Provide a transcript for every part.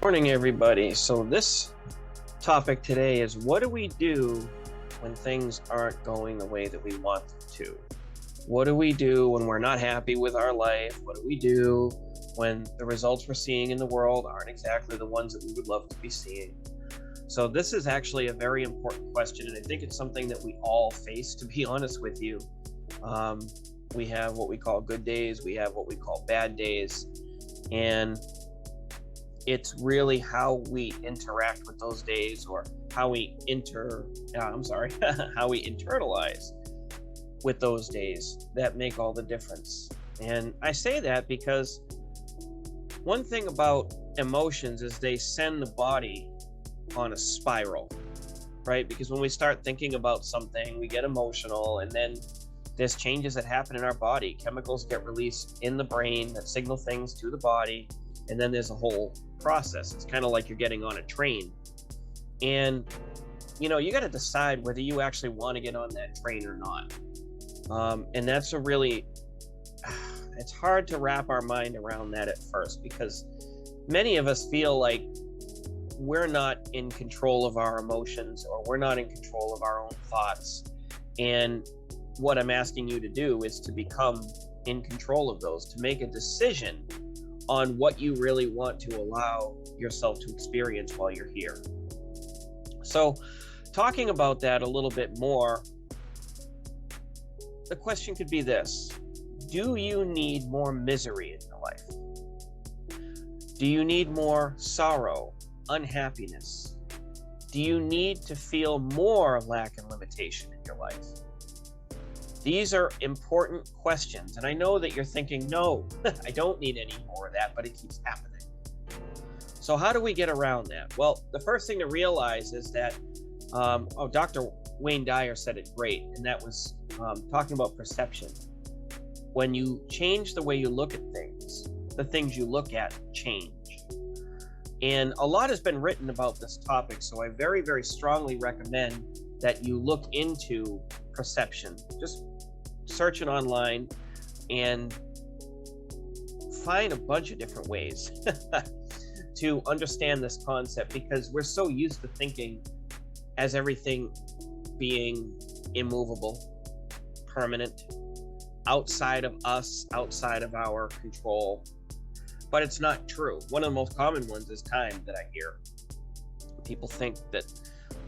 Morning, everybody. So this topic today is, what do we do when things aren't going the way that we want them to? What do we do when we're not happy with our life? What do we do when the results we're seeing in the world aren't exactly the ones that we would love to be seeing? So this is actually a very important question, and I think it's something that we all face, to be honest with you. We have what we call good days, we have what we call bad days, and it's really how we interact with those days, or how we how we internalize with those days, that make all the difference. And I say that because one thing about emotions is they send the body on a spiral, right? Because when we start thinking about something, we get emotional, and then there's changes that happen in our body. Chemicals get released in the brain that signal things to the body, and then there's a whole process. It's kind of like you're getting on a train, and you got to decide whether you actually want to get on that train or not. And that's it's hard to wrap our mind around that at first, because many of us feel like we're not in control of our emotions, or we're not in control of our own thoughts. And what I'm asking you to do is to become in control of those, to make a decision on what you really want to allow yourself to experience while you're here. So, talking about that a little bit more, the question could be this: do you need more misery in your life? Do you need more sorrow, unhappiness? Do you need to feel more lack and limitation in your life? These are important questions, and I know that you're thinking, no, I don't need any more of that, but it keeps happening. So how do we get around that? Well, the first thing to realize is that, Dr. Wayne Dyer said it great, and that was talking about perception. When you change the way you look at things, the things you look at change. And a lot has been written about this topic, so I very, very strongly recommend that you look into perception. Just search it online and find a bunch of different ways to understand this concept, because we're so used to thinking as everything being immovable, permanent, outside of us, outside of our control. But it's not true. One of the most common ones is time, that I hear. People think that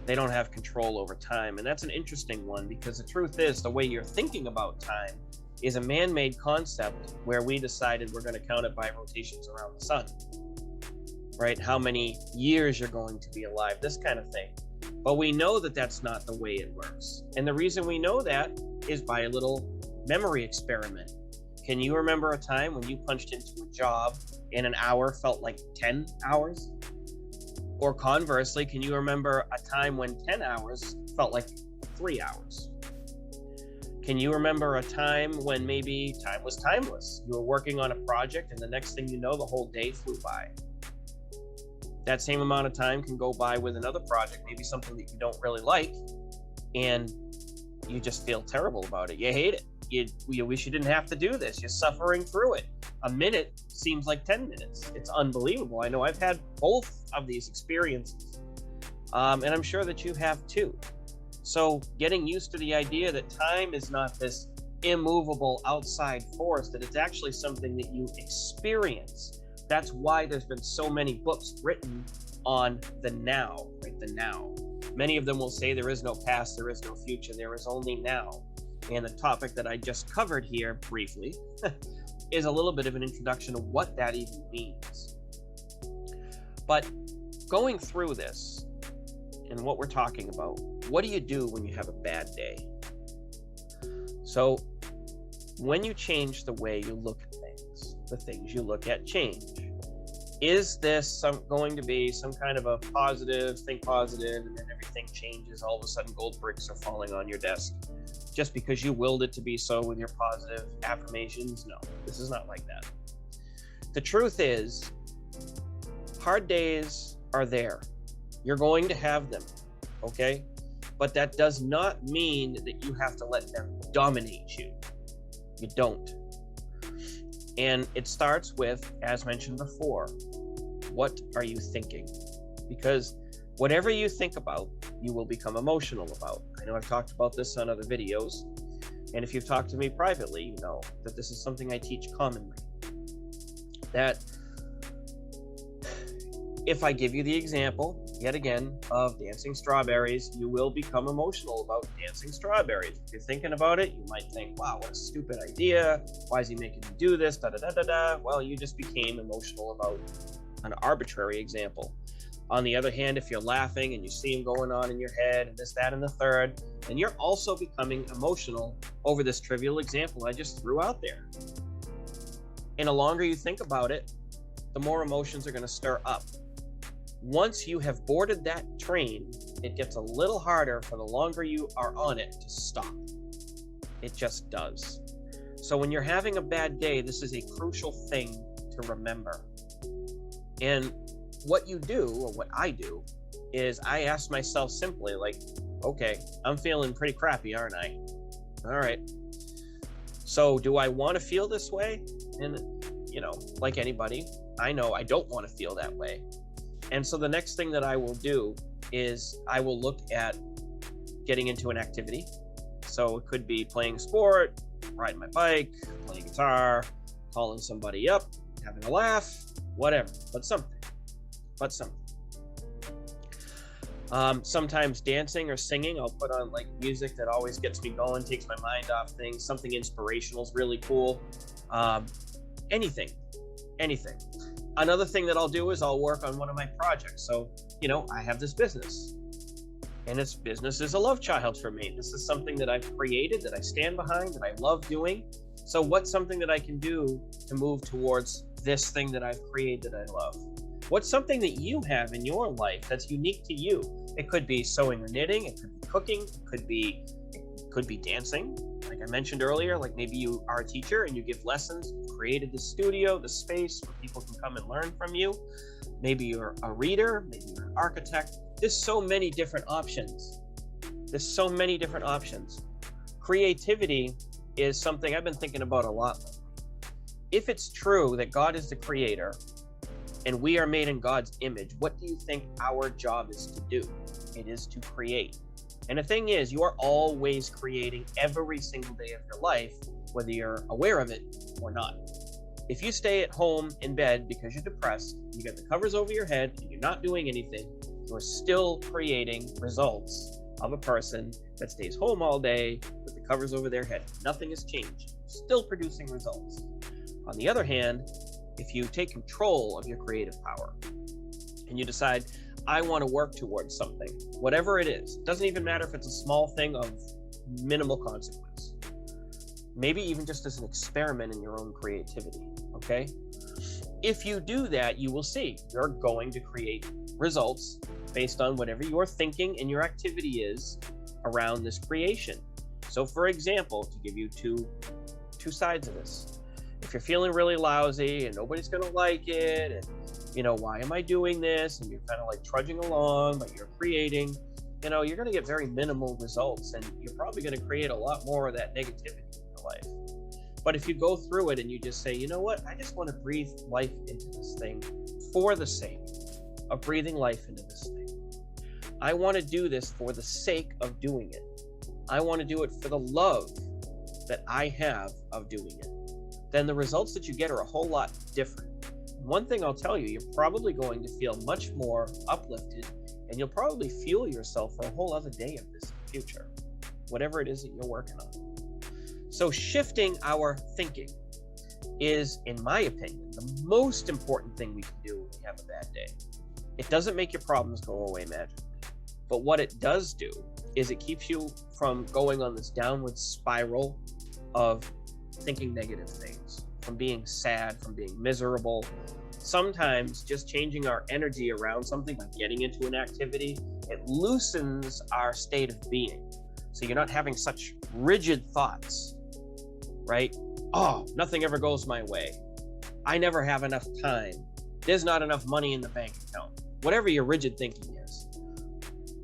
they don't have control over time. And that's an interesting one, because the truth is, the way you're thinking about time is a man-made concept where we decided we're going to count it by rotations around the sun, right? How many years you're going to be alive, this kind of thing. But we know that that's not the way it works. And the reason we know that is by a little memory experiment. Can you remember a time when you punched into a job and an hour felt like 10 hours? Or conversely, can you remember a time when 10 hours felt like 3 hours? Can you remember a time when maybe time was timeless? You were working on a project, and the next thing you know, the whole day flew by. That same amount of time can go by with another project, maybe something that you don't really like, and you just feel terrible about it. You hate it. You wish you didn't have to do this. You're suffering through it. A minute seems like 10 minutes. It's unbelievable. I know I've had both of these experiences, and I'm sure that you have too. So getting used to the idea that time is not this immovable outside force, that it's actually something that you experience. That's why there's been so many books written on the now, right? The now. Many of them will say there is no past, there is no future, there is only now. And the topic that I just covered here briefly is a little bit of an introduction of what that even means. But going through this and what we're talking about, what do you do when you have a bad day? So when you change the way you look at things, the things you look at change. Is this going to be some kind of a positive, think positive, and then everything changes, all of a sudden gold bricks are falling on your desk just because you willed it to be so with your positive affirmations? No, this is not like that. The truth is, hard days are there. You're going to have them, okay? But that does not mean that you have to let them dominate you. You don't. And it starts with, as mentioned before, What are you thinking? Because whatever you think about, you will become emotional about. I know I've talked about this on other videos, and if you've talked to me privately, you know that this is something I teach commonly. That if I give you the example, yet again, of dancing strawberries, you will become emotional about dancing strawberries. If you're thinking about it, you might think, wow, what a stupid idea. Why is he making me do this? Da da da da da. Well, you just became emotional about an arbitrary example. On the other hand, if you're laughing and you see him going on in your head and this, that, and the third, then you're also becoming emotional over this trivial example I just threw out there. And the longer you think about it, the more emotions are going to stir up. Once you have boarded that train, it gets a little harder for the longer you are on it to stop. It just does. So when you're having a bad day, this is a crucial thing to remember. And what you do, or what I do, is I ask myself simply, like, okay, I'm feeling pretty crappy, aren't I? All right. So do I want to feel this way? And, you know, like anybody, I know I don't want to feel that way. And so the next thing that I will do is I will look at getting into an activity. So it could be playing a sport, riding my bike, playing guitar, calling somebody up, having a laugh, whatever, but something. Sometimes dancing or singing, I'll put on like music that always gets me going, takes my mind off things. Something inspirational is really cool. Anything. Another thing that I'll do is I'll work on one of my projects. So, you know, I have this business, and this business is a love child for me. This is something that I've created, that I stand behind, that I love doing. So what's something that I can do to move towards this thing that I've created that I love? What's something that you have in your life that's unique to you? It could be sewing or knitting, it could be cooking, it could be dancing. Like I mentioned earlier, like maybe you are a teacher and you give lessons, you created the studio, the space where people can come and learn from you. Maybe you're a reader, maybe you're an architect. There's so many different options. Creativity is something I've been thinking about a lot. If it's true that God is the creator and we are made in God's image, what do you think our job is to do? It is to create. And the thing is, you are always creating every single day of your life, whether you're aware of it or not. If you stay at home in bed because you're depressed, you got the covers over your head and you're not doing anything, you're still creating results of a person that stays home all day with the covers over their head. Nothing has changed. Still producing results. On the other hand, if you take control of your creative power and you decide, I want to work towards something, whatever it is, doesn't even matter if it's a small thing of minimal consequence, maybe even just as an experiment in your own creativity, okay? If you do that, you will see you're going to create results based on whatever your thinking and your activity is around this creation. So for example, to give you two sides of this, if you're feeling really lousy and nobody's going to like it, and you know, why am I doing this? And you're kind of like trudging along, but you're creating, you know, you're going to get very minimal results, and you're probably going to create a lot more of that negativity in your life. But if you go through it and you just say, you know what, I just want to breathe life into this thing for the sake of breathing life into this thing. I want to do this for the sake of doing it. I want to do it for the love that I have of doing it. Then the results that you get are a whole lot different. One thing I'll tell you, you're probably going to feel much more uplifted, and you'll probably fuel yourself for a whole other day of this future, whatever it is that you're working on. So shifting our thinking is, in my opinion, the most important thing we can do when we have a bad day. It doesn't make your problems go away magically, but what it does do is it keeps you from going on this downward spiral of thinking negative things, from being sad, from being miserable. Sometimes just changing our energy around something, like getting into an activity, it loosens our state of being. So you're not having such rigid thoughts, right? Oh, nothing ever goes my way. I never have enough time. There's not enough money in the bank account. Whatever your rigid thinking is,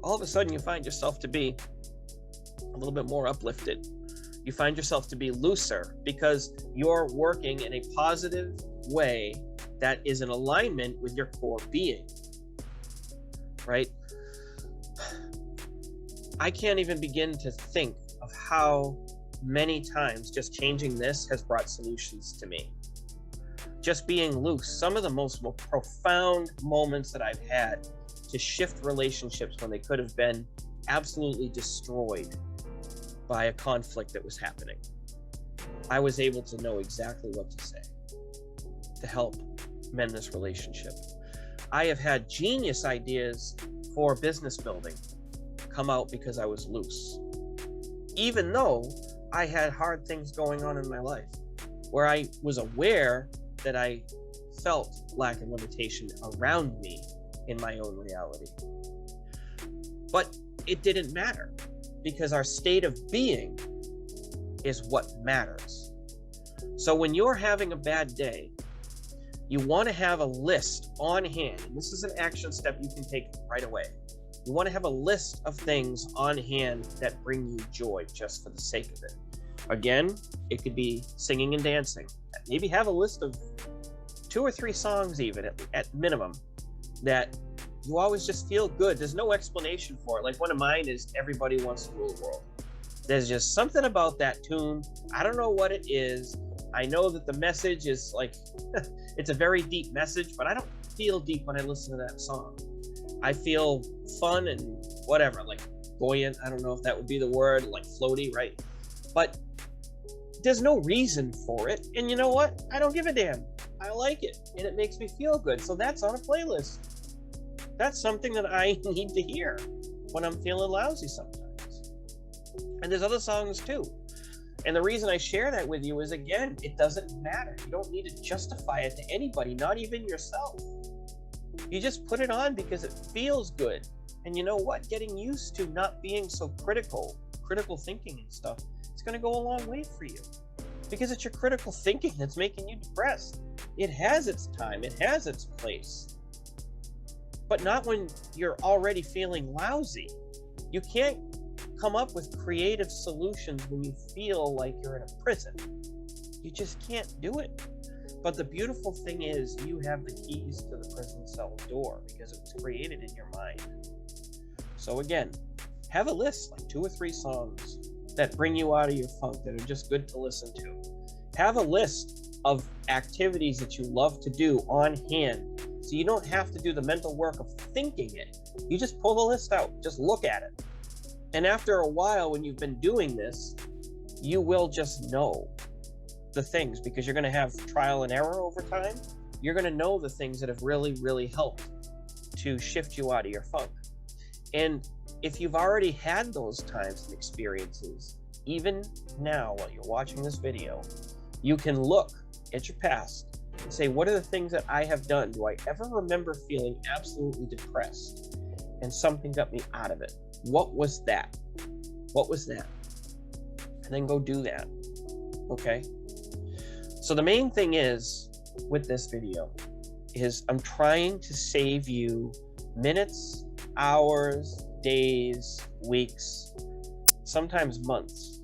all of a sudden you find yourself to be a little bit more uplifted. You find yourself to be looser because you're working in a positive way that is in alignment with your core being, right? I can't even begin to think of how many times just changing this has brought solutions to me. Just being loose, some of the most profound moments that I've had to shift relationships when they could have been absolutely destroyed by a conflict that was happening. I was able to know exactly what to say to help mend this relationship. I have had genius ideas for business building come out because I was loose. Even though I had hard things going on in my life, where I was aware that I felt lack and limitation around me in my own reality. But it didn't matter, because our state of being is what matters. So when you're having a bad day, you want to have a list on hand. And this is an action step you can take right away. You want to have a list of things on hand that bring you joy just for the sake of it. Again, it could be singing and dancing. Maybe have a list of 2 or 3 songs even at minimum that you always just feel good. There's no explanation for it. Like one of mine is Everybody Wants to Rule the World. There's just something about that tune. I don't know what it is. I know that the message is like, it's a very deep message, but I don't feel deep when I listen to that song. I feel fun and whatever, like buoyant. I don't know if that would be the word, like floaty, right? But there's no reason for it. And you know what? I don't give a damn. I like it and it makes me feel good. So that's on a playlist. That's something that I need to hear when I'm feeling lousy sometimes. And there's other songs too. And the reason I share that with you is, again, it doesn't matter. You don't need to justify it to anybody, not even yourself. You just put it on because it feels good. And you know what? Getting used to not being so critical thinking and stuff, it's going to go a long way for you. Because it's your critical thinking that's making you depressed. It has its time. It has its place. But not when you're already feeling lousy. You can't come up with creative solutions when you feel like you're in a prison. You just can't do it. But the beautiful thing is you have the keys to the prison cell door because it was created in your mind. So again, have a list, like 2 or 3 songs that bring you out of your funk, that are just good to listen to. Have a list of activities that you love to do on hand, so you don't have to do the mental work of thinking it. You just pull the list out, just look at it. And after a while, when you've been doing this, you will just know the things, because you're going to have trial and error over time. You're going to know the things that have really, really helped to shift you out of your funk. And if you've already had those times and experiences, even now while you're watching this video, you can look at your past and say, what are the things that I have done? Do I ever remember feeling absolutely depressed and something got me out of it? What was that? What was that? And then go do that. Okay? So the main thing is with this video is I'm trying to save you minutes, hours, days, weeks, sometimes months,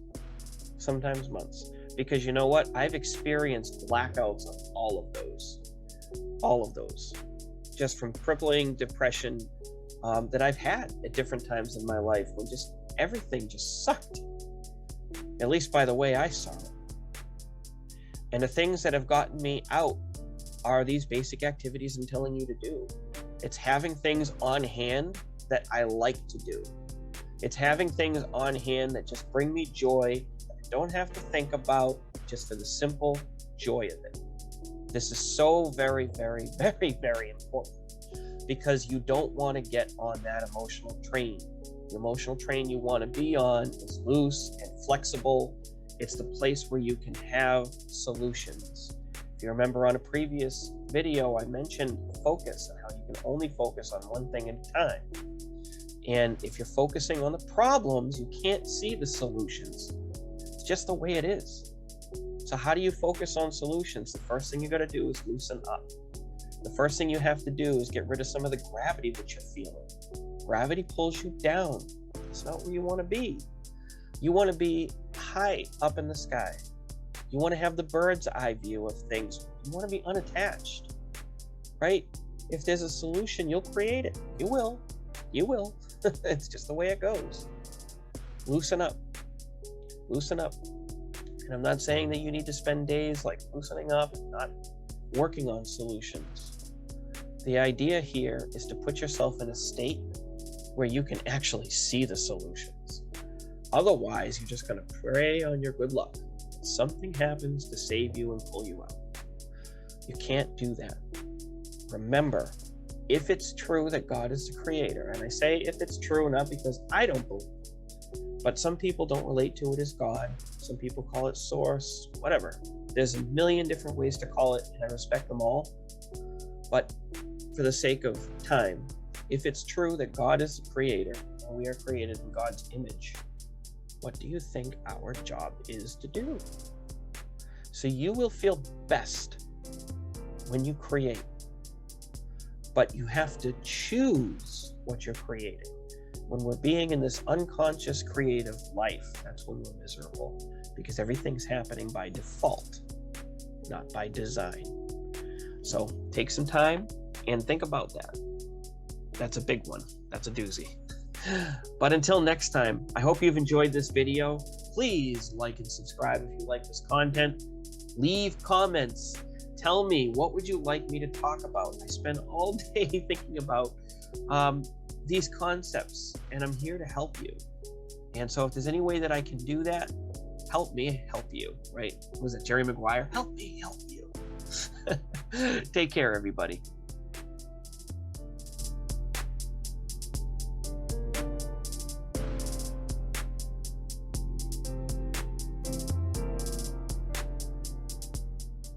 because you know what? I've experienced blackouts of all of those, just from crippling depression that I've had at different times in my life when just everything just sucked, at least by the way I saw it. And the things that have gotten me out are these basic activities I'm telling you to do. It's having things on hand that I like to do. It's having things on hand that just bring me joy, that I don't have to think about, just for the simple joy of it. This is so very, very, very, very important, because you don't want to get on that emotional train. The emotional train you want to be on is loose and flexible. It's the place where you can have solutions. If you remember on a previous video, I mentioned focus and how you can only focus on one thing at a time. And if you're focusing on the problems, you can't see the solutions. It's just the way it is. So how do you focus on solutions? The first thing you got to do is loosen up. The first thing you have to do is get rid of some of the gravity that you're feeling. Gravity pulls you down. It's not where you want to be. You want to be high up in the sky. You want to have the bird's eye view of things. You want to be unattached. right? If there's a solution, you'll create it. You will. You will. It's just the way it goes. Loosen up. Loosen up. And I'm not saying that you need to spend days like loosening up, not working on solutions. The idea here is to put yourself in a state where you can actually see the solutions. Otherwise, you're just going to pray on your good luck. Something happens to save you and pull you out. You can't do that. Remember, if it's true that God is the creator, and I say if it's true, not because I don't believe it, but some people don't relate to it as God. Some people call it source, whatever. There's a million different ways to call it, and I respect them all. But for the sake of time, if it's true that God is the creator, and we are created in God's image, what do you think our job is to do? So you will feel best when you create, but you have to choose what you're creating. When we're being in this unconscious creative life, that's when we're miserable, because everything's happening by default, not by design. So take some time and think about that. That's a big one. That's a doozy. But until next time, I hope you've enjoyed this video. Please like and subscribe if you like this content. Leave comments. Tell me, what would you like me to talk about? I spend all day thinking about these concepts, and I'm here to help you. And so if there's any way that I can do that, help me help you, right? Was it Jerry Maguire? Help me help you. Take care, everybody.